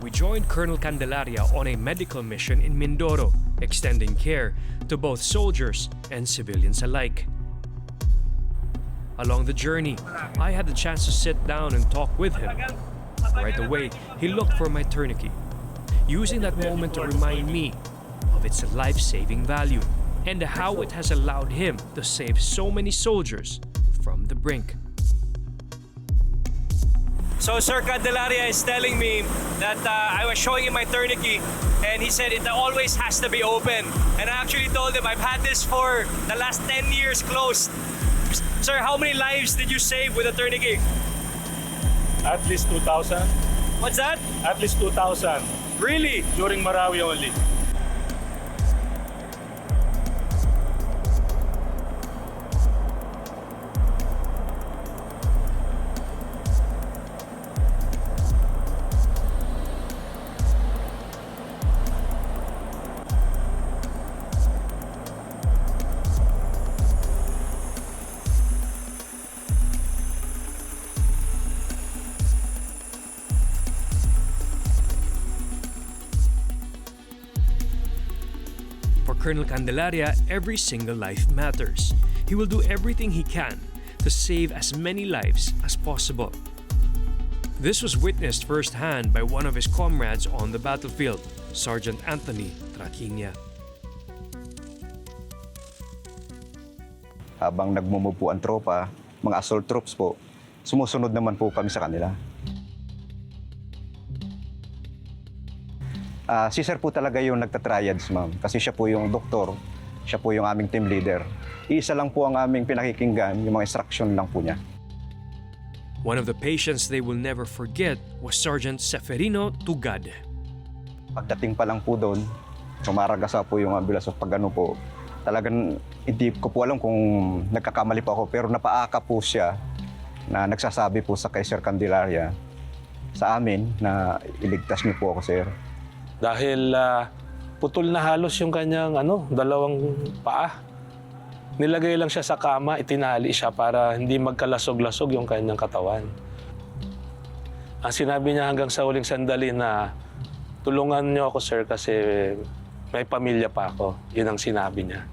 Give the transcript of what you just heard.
we joined Colonel Candelaria on a medical mission in Mindoro, extending care to both soldiers and civilians alike. Along the journey, I had the chance to sit down and talk with him. Right away, he looked for my tourniquet, using that moment to remind me of its life-saving value and how it has allowed him to save so many soldiers from the brink. So Sir Candelaria is telling me that I was showing him my tourniquet and he said it always has to be open. And I actually told him I've had this for the last 10 years closed. Sir, how many lives did you save with a tourniquet? At least 2,000. What's that? At least 2,000. Really? During Marawi only. For Colonel Candelaria, every single life matters. He will do everything he can to save as many lives as possible. This was witnessed firsthand by one of his comrades on the battlefield, Sergeant Anthony Traquinia. Habang nagmumove po ang tropa, mga assault troops po, sumusunod naman po kami sa kanila. Si Sir po talaga yung nagtatriads, ma'am. Kasi siya po yung doktor, siya po yung aming team leader. Iisa lang po ang aming pinakikinggan, yung mga instruction lang po niya. One of the patients they will never forget was Sergeant Seferino Tugad. Pagdating pa lang po doon, sumaragasa po yung ambulance at pag ano po, talagang hindi ko po alam kung nagkakamali po ako, pero napaaka po siya na nagsasabi po sa kay Sir Candelaria sa amin na iligtas niyo po ako, Sir. Dahil putol na halos yung kanyang dalawang paa. Nilagay lang siya sa kama, itinali siya para hindi magkalasog-lasog yung kanyang katawan. Ang sinabi niya hanggang sa huling sandali na tulungan niyo ako, sir, kasi may pamilya pa ako. Yun ang sinabi niya.